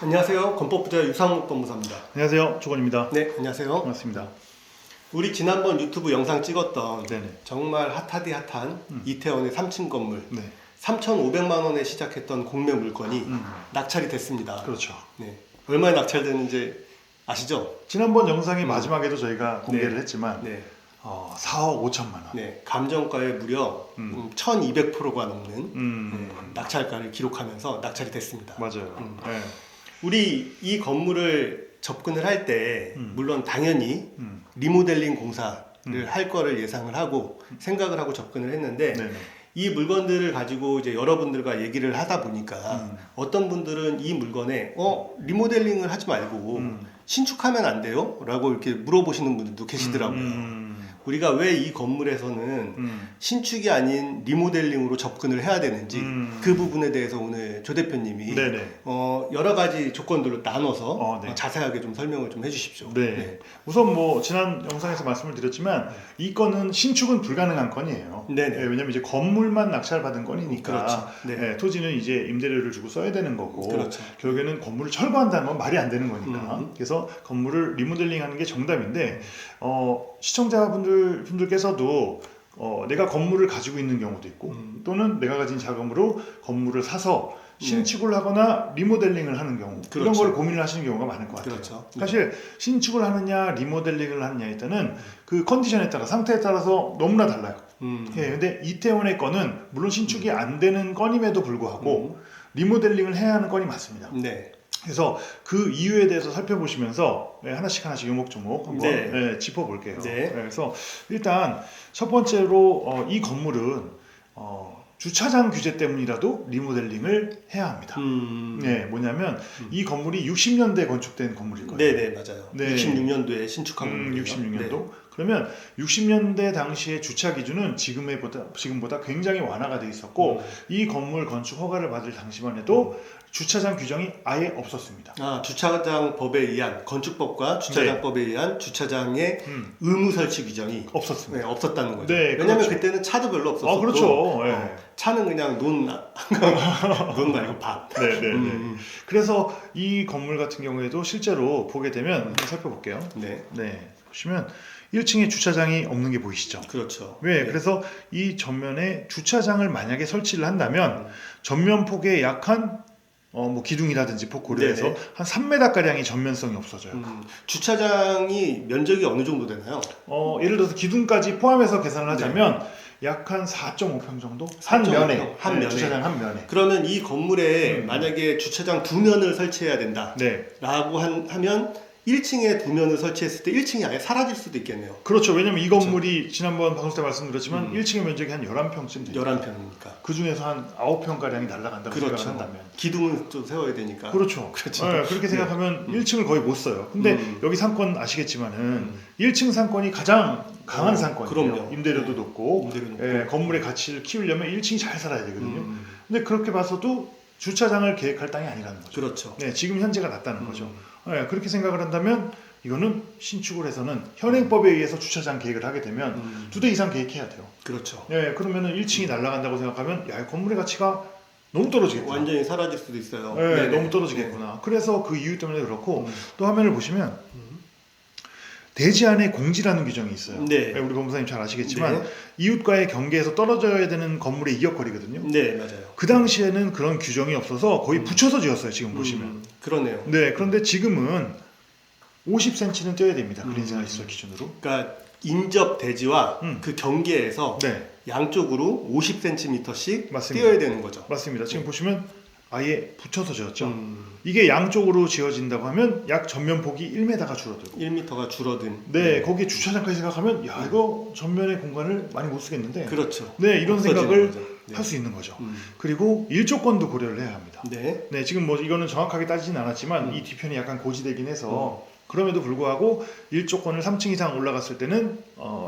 안녕하세요. 건법부자 유상목 법무사입니다. 안녕하세요. 조건입니다. 네, 안녕하세요. 반갑습니다. 우리 지난번 유튜브 영상 찍었던 네네. 정말 핫하디 핫한 이태원의 3층 건물 네. 3,500만 원에 시작했던 공매 물건이 낙찰이 됐습니다. 그렇죠. 네, 얼마에 낙찰됐는지 아시죠? 지난번 영상의 마지막에도 저희가 공개를 네. 했지만 네, 4억 5천만 원. 네, 감정가의 무려 1,200%가 넘는 낙찰가를 기록하면서 낙찰이 됐습니다. 맞아요. 네. 우리 이 건물을 접근을 할 때 물론 당연히 리모델링 공사를 할 거를 예상을 하고 생각을 하고 접근을 했는데 네네. 이 물건들을 가지고 이제 여러분들과 얘기를 하다 보니까 어떤 분들은 이 물건에 리모델링을 하지 말고 신축하면 안 돼요? 라고 이렇게 물어보시는 분들도 계시더라고요. 우리가 왜 이 건물에서는 신축이 아닌 리모델링으로 접근을 해야 되는지 그 부분에 대해서 오늘 조 대표님이 네네. 여러 가지 조건들로 나눠서 네. 자세하게 좀 설명을 좀 해주십시오. 네. 네. 우선 뭐 지난 영상에서 말씀을 드렸지만 이 건은 신축은 불가능한 건이에요. 네네. 네, 왜냐면 이제 건물만 낙찰받은 건이니까 그렇죠. 네. 네, 토지는 이제 임대료를 주고 써야 되는 거고 그렇죠. 결국에는 건물을 철거한다는 건 말이 안 되는 거니까 그래서 건물을 리모델링하는 게 정답인데 시청자분들께서도 내가 건물을 가지고 있는 경우도 있고 또는 내가 가진 자금으로 건물을 사서 신축을 하거나 리모델링을 하는 경우 이런 그렇죠. 걸 고민을 하시는 경우가 많을 것 같아요. 그렇죠. 사실 신축을 하느냐 리모델링을 하느냐에 따른 그 컨디션에 따라 상태에 따라서 너무나 달라요. 예, 근데 이태원의 건은 물론 신축이 안 되는 건임에도 불구하고 리모델링을 해야 하는 건이 맞습니다. 네. 그래서 그 이유에 대해서 살펴보시면서 하나씩 요목조목 한번 네. 짚어볼게요. 네. 그래서 일단 첫 번째로 이 건물은 주차장 규제 때문이라도 리모델링을 해야 합니다. 네, 뭐냐면 이 건물이 60년대에 건축된 건물일 거예요. 네네, 맞아요. 네. 66년도에 신축한 건물이에요. 66년도. 네. 그러면 60년대 당시의 주차 기준은 지금보다 굉장히 완화가 돼 있었고 이 건물 건축 허가를 받을 당시만 해도 주차장 규정이 아예 없었습니다. 주차장 법에 의한 건축법과 주차장법에 의한 주차장의 의무 설치 규정이 없었습니다. 네, 없었다는 거죠. 네, 왜냐하면 그렇죠. 그때는 차도 별로 없었고 그렇죠. 네. 차는 그냥 논 말고 밥. 네. 그래서 이 건물 같은 경우에도 실제로 보게 되면 한번 살펴볼게요. 네. 네, 보시면 1층에 주차장이 없는 게 보이시죠? 그렇죠. 왜? 네. 그래서 이 전면에 주차장을 만약에 설치를 한다면 전면 폭에 약한 뭐 기둥이라든지 폭 고려해서 네네. 한 3m 가량이 전면성이 없어져요. 주차장이 면적이 어느 정도 되나요? 예를 들어서 기둥까지 포함해서 계산을 하자면 약 한 4.5평 정도 한 4.5 면에 평, 한 면에. 주차장 한 면에. 그러면 이 건물에 만약에 주차장 2면을 설치해야 된다 네, 라고 하면 1층에 2면을 설치했을 때 1층이 아예 사라질 수도 있겠네요. 그렇죠. 왜냐면 이 건물이 지난번 방송 때 말씀드렸지만 1층의 면적이 한 11평쯤 돼요. 11평이니까. 그 중에서 한 9평 가량이 날아간다고 그렇죠. 생각한다면. 기둥을 좀 세워야 되니까. 그렇죠. 그렇죠. 네, 그렇게 생각하면 1층을 거의 못 써요. 근데 여기 상권 아시겠지만은 1층 상권이 가장 강한 상권이에요. 그럼요. 임대료도 높고, 임대료 높고. 건물의 가치를 키우려면 1층이 잘 살아야 되거든요. 근데 그렇게 봐서도 주차장을 계획할 땅이 아니라는 거죠. 그렇죠. 네, 지금 현재가 낮다는 거죠. 네, 그렇게 생각을 한다면 이거는 신축을 해서는 현행법에 의해서 주차장 계획을 하게 되면 2대 이상 계획해야 돼요. 그렇죠. 네, 그러면은 1층이 날아간다고 생각하면 야, 건물의 가치가 너무 떨어지겠구나. 완전히 사라질 수도 있어요. 네, 네네. 너무 떨어지겠구나. 그래서 그 이유 때문에 그렇고 또 화면을 보시면 대지 안에 공지라는 규정이 있어요. 네. 우리 법무사님 잘 아시겠지만 네. 이웃과의 경계에서 떨어져야 되는 건물의 이역거리거든요. 네, 맞아요. 그 당시에는 그런 규정이 없어서 거의 붙여서 지었어요. 지금 보시면. 그러네요. 네, 그런데 지금은 50cm는 떼야 됩니다. 그린생활 시설 기준으로. 그러니까 인접 대지와 그 경계에서 네, 양쪽으로 50cm씩 맞습니다. 띄어야 되는 거죠. 맞습니다. 지금 보시면 아예 붙여서 지었죠. 이게 양쪽으로 지어진다고 하면 약 전면 폭이 1m가 줄어들고 1m가 줄어든. 네, 거기에 주차장까지 생각하면 야 이거 전면의 공간을 많이 못 쓰겠는데 그렇죠. 네, 이런 없어지는 생각을 거죠. 네. 할 수 있는 거죠. 그리고 일조권도 고려를 해야 합니다. 네. 네, 지금 뭐 이거는 정확하게 따지진 않았지만 이 뒤편이 약간 고지되긴 해서 그럼에도 불구하고 일조권을 3층 이상 올라갔을 때는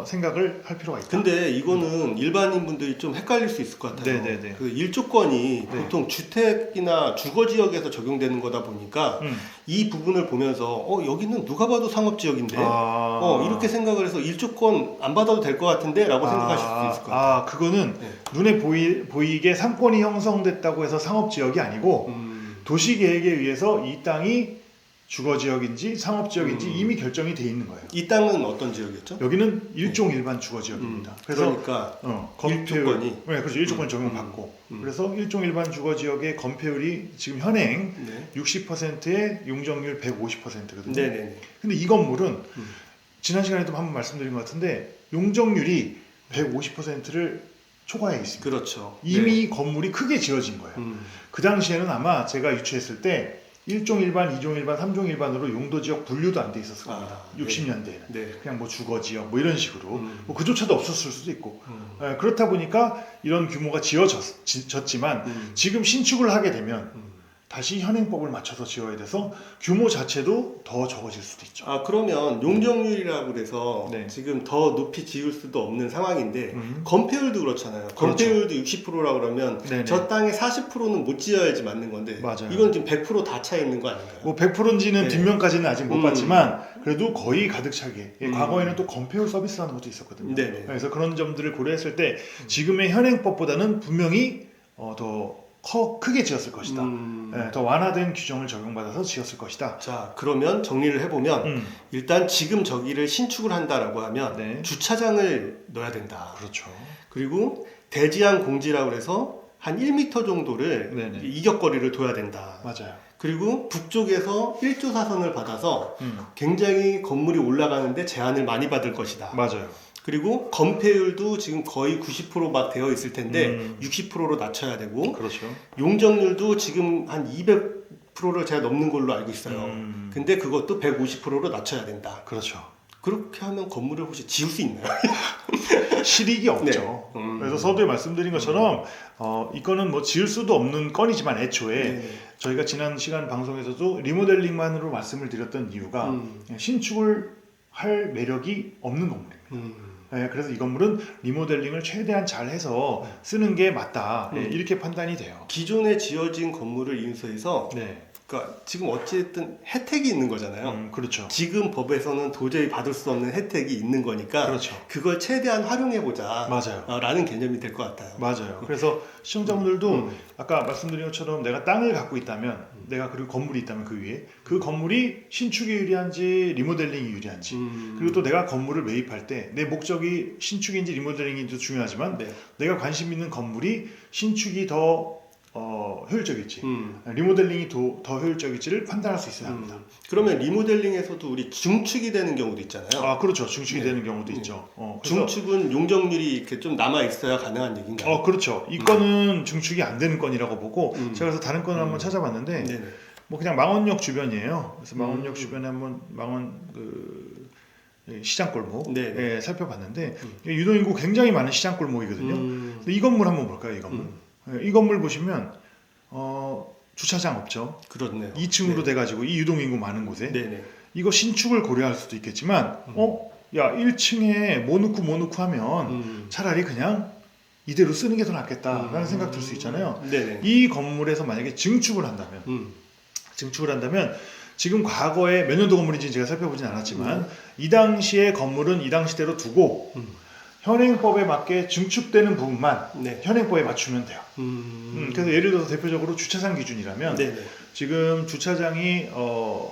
생각을 할 필요가 있다. 근데 이거는 일반인 분들이 좀 헷갈릴 수 있을 것 같아요. 네네네. 그 일조권이 네. 보통 주택이나 주거 지역에서 적용되는 거다 보니까 이 부분을 보면서 여기는 누가 봐도 상업 지역인데 이렇게 생각을 해서 일조권 안 받아도 될 것 같은데라고 생각하실 수도 있을 것 같아요. 그거는 네. 눈에 보이게 상권이 형성됐다고 해서 상업 지역이 아니고 도시계획에 의해서 이 땅이 주거지역인지 상업지역인지 이미 결정이 돼 있는 거예요. 이 땅은 어떤 지역이었죠? 여기는 일종 일반 주거지역입니다. 그래서 그러니까 건폐율, 일조건이 네, 그렇죠. 일조권 적용받고 그래서 일종 일반 주거지역의 건폐율이 지금 현행 60%에 용적률 150%거든요. 네네네. 근데 이 건물은 지난 시간에도 한번 말씀드린 것 같은데 용적률이 150%를 초과해 있습니다. 그렇죠. 이미 건물이 크게 지어진 거예요. 그 당시에는 아마 제가 유추했을 때 1종 일반, 2종 일반, 3종 일반으로 용도지역 분류도 안 돼 있었을 겁니다. 60년대에는. 네. 그냥 뭐 주거지역 뭐 이런 식으로 뭐 그조차도 없었을 수도 있고 그렇다 보니까 이런 규모가 지어졌지만 지금 신축을 하게 되면 다시 현행법을 맞춰서 지어야 돼서 규모 자체도 더 적어질 수도 있죠. 아 그러면 용적률이라고 그래서 네. 지금 더 높이 지을 수도 없는 상황인데 건폐율도 그렇잖아요. 건폐율도 60%라고 그러면 네네. 저 땅의 40%는 못 지어야지 맞는 건데 맞아요. 이건 지금 100% 다 차 있는 거 아닌가요? 뭐 100%인지는 네. 뒷면까지는 아직 못 봤지만 그래도 거의 가득 차게. 과거에는 또 건폐율 서비스라는 것도 있었거든요. 네네. 그래서 그런 점들을 고려했을 때 지금의 현행법보다는 분명히 더 크게 지었을 것이다. 더 완화된 규정을 적용받아서 지었을 것이다. 자 그러면 정리를 해보면 일단 지금 저기를 신축을 한다라고 하면 네. 주차장을 넣어야 된다. 그렇죠. 그리고 대지한 공지라고 해서 한 1m 정도를 네네. 이격거리를 둬야 된다. 맞아요. 그리고 북쪽에서 1조 사선을 받아서 굉장히 건물이 올라가는데 제한을 많이 받을 것이다. 맞아요. 그리고 건폐율도 지금 거의 90%막 되어 있을 텐데 60%로 낮춰야 되고 그렇죠. 용적률도 지금 한 200%를 제가 넘는 걸로 알고 있어요. 근데 그것도 150%로 낮춰야 된다. 그렇죠. 그렇게 하면 건물을 혹시 지을 수 있나요? 실익이 없죠. 네. 그래서 서두에 말씀드린 것처럼 이거는 뭐 지을 수도 없는 건이지만 애초에 저희가 지난 시간 방송에서도 리모델링만으로 말씀을 드렸던 이유가 신축을 할 매력이 없는 건물입니다. 네, 그래서 이 건물은 리모델링을 최대한 잘해서 쓰는 게 맞다. 네, 이렇게 판단이 돼요. 기존에 지어진 건물을 인수해서 네, 그러니까 지금 어찌됐든 혜택이 있는 거잖아요. 그렇죠. 지금 법에서는 도저히 받을 수 없는 혜택이 있는 거니까 그렇죠. 그걸 최대한 활용해보자 맞아요. 라는 개념이 될 것 같아요. 맞아요. 그래서 시청자분들도 아까 말씀드린 것처럼 내가 땅을 갖고 있다면 내가 그리고 건물이 있다면 그 위에 그 건물이 신축이 유리한지 리모델링이 유리한지 그리고 또 내가 건물을 매입할 때 내 목적이 신축인지 리모델링인지도 중요하지만 네. 내가 관심 있는 건물이 신축이 더 효율적일지 리모델링이 더 효율적일지를 판단할 수 있어야 합니다. 그러면 리모델링에서도 우리 중축이 되는 경우도 있잖아요. 아 그렇죠. 중축이 네. 되는 경우도 있죠. 그래서 중축은 용적률이 이렇게 좀 남아 있어야 가능한 얘기인가요? 그렇죠. 이 건은 중축이 안 되는 건이라고 보고 제가 그래서 다른 건을 한번 찾아봤는데 네네. 뭐 그냥 망원역 주변이에요. 그래서 망원역 주변에 한번 망원 시장 골목 네. 살펴봤는데 유동인구 굉장히 많은 시장 골목이거든요. 근데 이 건물 한번 볼까요? 이 건물. 이 건물 보시면 주차장 없죠. 그렇네요. 2층으로 돼가지고 이 유동인구 많은 곳에 네네. 이거 신축을 고려할 수도 있겠지만 야 1층에 뭐 넣고 하면 차라리 그냥 이대로 쓰는 게 더 낫겠다라는 생각 들 수 있잖아요. 네네. 이 건물에서 만약에 증축을 한다면 지금 과거에 몇 년도 건물인지 제가 살펴보진 않았지만 이 당시의 건물은 이 당시대로 두고 현행법에 맞게 증축되는 부분만 네. 현행법에 맞추면 돼요. 그래서 예를 들어서 대표적으로 주차장 기준이라면 네네. 지금 주차장이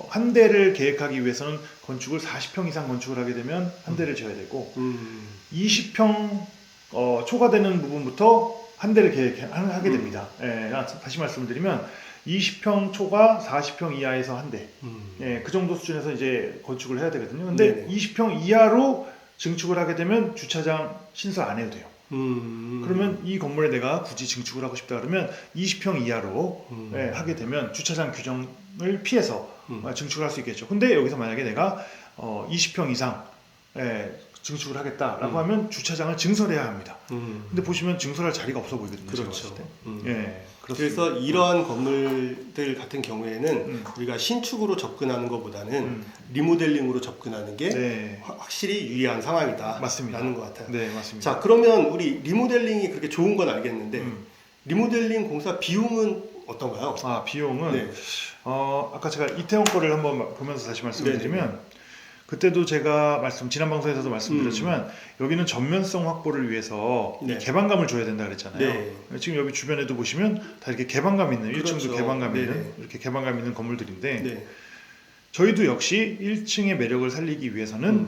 한 대를 계획하기 위해서는 건축을 40평 이상 건축을 하게 되면 한 대를 지어야 되고 20평 초과되는 부분부터 한 대를 계획하게 됩니다. 다시 말씀드리면 20평 초과 40평 이하에서 한 대. 그 정도 수준에서 이제 건축을 해야 되거든요. 근데 네네. 20평 이하로 증축을 하게 되면 주차장 신설 안 해도 돼요. 그러면 이 건물에 내가 굳이 증축을 하고 싶다 그러면 20평 이하로 하게 되면 주차장 규정을 피해서 증축을 할 수 있겠죠. 근데 여기서 만약에 내가 20평 이상 증축을 하겠다라고 하면 주차장을 증설해야 합니다. 근데 보시면 증설할 자리가 없어 보이거든요. 제가 그렇죠. 봤을 때. 그렇습니다. 그래서 이러한 건물들 같은 경우에는 우리가 신축으로 접근하는 것보다는 리모델링으로 접근하는 게 네. 확실히 유리한 상황이다. 맞습니다. 라는 것 같아요. 네, 맞습니다. 자, 그러면 우리 리모델링이 그렇게 좋은 건 알겠는데 리모델링 공사 비용은 어떤가요? 비용은 네. 아까 제가 이태원 거를 한번 보면서 다시 말씀을 드리면 그때도 제가 지난 방송에서도 말씀드렸지만 여기는 전면성 확보를 위해서 네. 개방감을 줘야 된다 그랬잖아요. 네. 지금 여기 주변에도 보시면 다 이렇게 개방감 있는 그렇죠. 1층도 개방감 네네. 있는 이렇게 개방감 있는 건물들인데 네. 저희도 역시 1층의 매력을 살리기 위해서는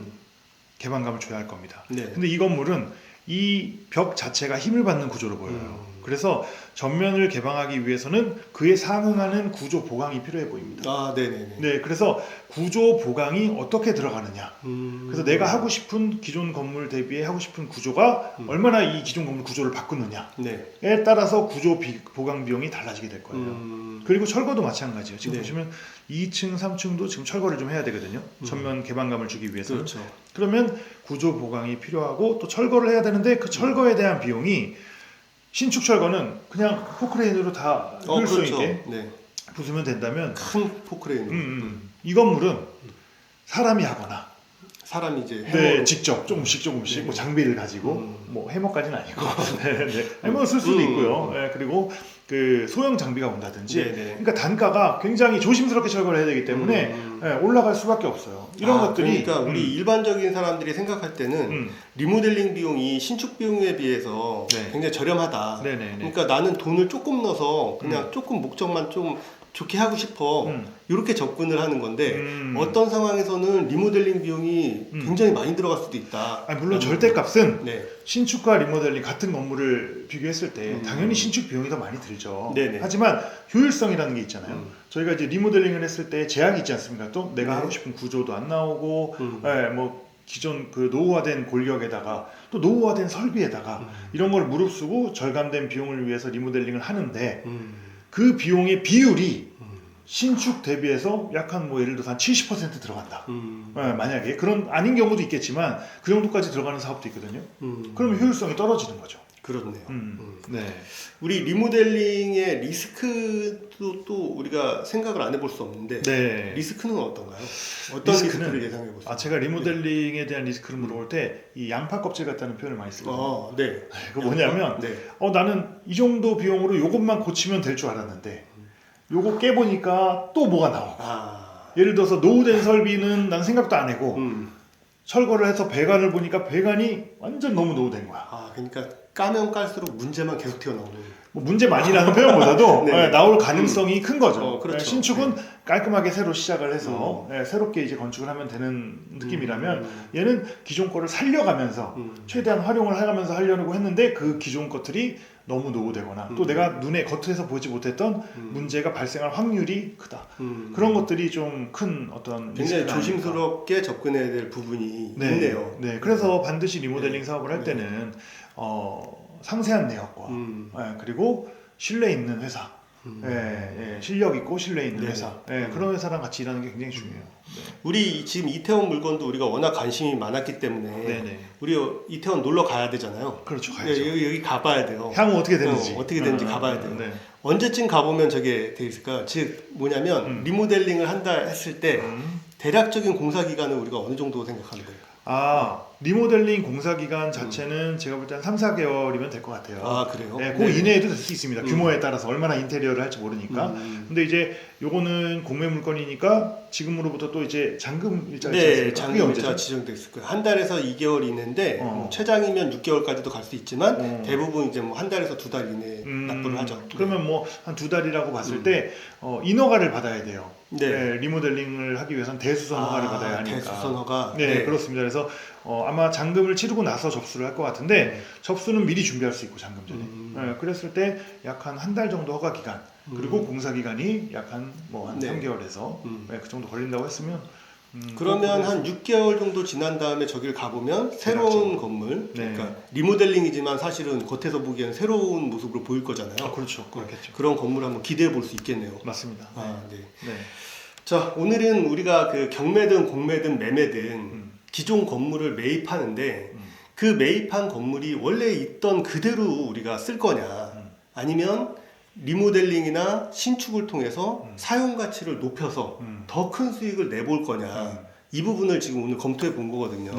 개방감을 줘야 할 겁니다. 네. 근데 이 건물은 이 벽 자체가 힘을 받는 구조로 보여요. 그래서 전면을 개방하기 위해서는 그에 상응하는 구조 보강이 필요해 보입니다. 아, 네네네. 네, 그래서 구조 보강이 어떻게 들어가느냐. 그래서 내가 하고 싶은 기존 건물 대비에 하고 싶은 구조가 얼마나 이 기존 건물 구조를 바꾸느냐에 네. 따라서 보강 비용이 달라지게 될 거예요. 그리고 철거도 마찬가지예요. 지금 네. 보시면 2층, 3층도 지금 철거를 좀 해야 되거든요. 전면 개방감을 주기 위해서. 그렇죠. 그러면 구조 보강이 필요하고 또 철거를 해야 되는데 그 철거에 대한 비용이 신축 철거는 그냥 포크레인으로 다 효율성 그렇죠. 있게 네. 부수면 된다면 큰 포크레인. 이 건물은 사람이 하거나 사람이 이제 네, 직접 조금씩 네. 뭐 장비를 가지고 뭐 해머까지는 아니고 네. 해머 쓸 수도 있고요. 네, 그리고 그 소형 장비가 온다든지 네네. 그러니까 단가가 굉장히 조심스럽게 철거를 해야 되기 때문에 네, 올라갈 수밖에 없어요. 이런 것들이 그러니까 우리 일반적인 사람들이 생각할 때는 리모델링 비용이 신축 비용에 비해서 네. 굉장히 저렴하다. 네네네. 그러니까 나는 돈을 조금 넣어서 그냥 조금 목적만 좀 좋게 하고 싶어. 이렇게 접근을 하는 건데 어떤 상황에서는 리모델링 비용이 굉장히 많이 들어갈 수도 있다. 물론 절대값은 네. 신축과 리모델링 같은 건물을 비교했을 때 당연히 신축 비용이 더 많이 들죠. 네네. 하지만 효율성이라는 게 있잖아요. 저희가 이제 리모델링을 했을 때 제약이 있지 않습니까? 또 내가 네. 하고 싶은 구조도 안 나오고, 뭐 기존 그 노후화된 골격에다가 또 노후화된 설비에다가 이런 걸 무릅쓰고 절감된 비용을 위해서 리모델링을 하는데 그 비용의 비율이 신축 대비해서 약 한 뭐 예를 들어서 한 70% 들어간다. 만약에 그런 아닌 경우도 있겠지만 그 정도까지 들어가는 사업도 있거든요. 그러면 효율성이 떨어지는 거죠. 그렇네요. 네. 우리 리모델링의 리스크도 또 우리가 생각을 안 해볼 수 없는데 네. 리스크는 어떤가요? 어떤 리스크를 예상해 보세요? 제가 리모델링에 대한 리스크를 물어볼 때 이 양파 껍질 같다는 표현을 많이 쓰거든요. 네. 그거 뭐냐면 네. 나는 이 정도 비용으로 요것만 고치면 될 줄 알았는데 요거 깨보니까 또 뭐가 나오고 예를 들어서 노후된 설비는 난 생각도 안 해고 철거를 해서 배관을 보니까 배관이 완전 너무 노후된 거야. 그러니까 까면 깔수록 문제만 계속 튀어나오는. 뭐 문제만이라는 표현보다도 네. 나올 가능성이 큰 거죠. 그렇죠. 신축은 네. 깔끔하게 새로 시작을 해서 새롭게 이제 건축을 하면 되는 느낌이라면 얘는 기존 거를 살려가면서 최대한 활용을 해가면서 하려고 했는데 그 기존 것들이 너무 노후되거나 또 내가 눈에 겉에서 보지 못했던 문제가 발생할 확률이 크다. 그런 것들이 좀 큰 어떤 굉장히 리스크가 조심스럽게 접근해야 될 부분이 있네요. 네, 그래서 반드시 리모델링 사업을 할 때는 상세한 내역과 그리고 신뢰 있는 회사, 실력 있고 신뢰 있는 회사, 그런 회사랑 같이 일하는 게 굉장히 중요해요. 우리 지금 이태원 물건도 우리가 워낙 관심이 많았기 때문에 우리 이태원 놀러 가야 되잖아요. 그렇죠, 가야죠. 여기 가봐야 돼요. 향후 어떻게 되는지 어떻게 되는지 가봐야 돼요. 언제쯤 가보면 저게 돼 있을까요? 즉 뭐냐면 리모델링을 한다 했을 때 대략적인 공사 기간은 우리가 어느 정도 생각하면 될까요? 리모델링 공사 기간 자체는 제가 볼 때 한 3, 4개월이면 될 것 같아요. 그래요? 네, 그 이내에도 될 수 있습니다. 규모에 따라서 얼마나 인테리어를 할지 모르니까. 근데 이제 요거는 공매 물건이니까 지금으로부터 또 이제 잔금 일자가 있지 않습니까? 잔금 일자가 지정돼 있을 거예요. 한 달에서 2개월 이내인데 최장이면 6개월까지도 갈 수 있지만 대부분 이제 뭐 한 달에서 2달 이내에 납부를 하죠. 그러면 뭐 한 2달이라고 봤을 때 인허가를 받아야 돼요. 리모델링을 하기 위해서는 대수선 허가를 받아야 하니까. 대수선 허가. 네, 그렇습니다. 그래서 아마 잔금을 치르고 나서 접수를 할 것 같은데 접수는 미리 준비할 수 있고 잔금 전에. 그랬을 때 약 한 달 정도 허가 기간 그리고 공사 기간이 약 한 3개월에서 그 정도 걸린다고 했으면 그러면 한 6개월 정도 지난 다음에 저기를 가보면 새로운 건물, 그러니까 리모델링이지만 사실은 겉에서 보기에는 새로운 모습으로 보일 거잖아요. 그렇죠, 그렇겠죠. 그런 건물 한번 기대해 볼 수 있겠네요. 맞습니다. 자, 오늘은 우리가 그 경매든 공매든 매매든 기존 건물을 매입하는데 그 매입한 건물이 원래 있던 그대로 우리가 쓸 거냐 아니면 리모델링이나 신축을 통해서 사용 가치를 높여서 더 큰 수익을 내볼 거냐 이 부분을 지금 오늘 검토해 본 거거든요.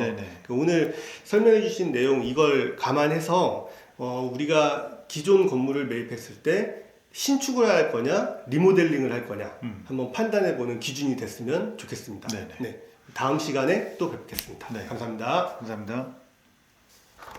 오늘 설명해 주신 내용 이걸 감안해서 우리가 기존 건물을 매입했을 때 신축을 할 거냐 리모델링을 할 거냐 한번 판단해 보는 기준이 됐으면 좋겠습니다. 다음 시간에 또 뵙겠습니다. 네. 감사합니다. 감사합니다.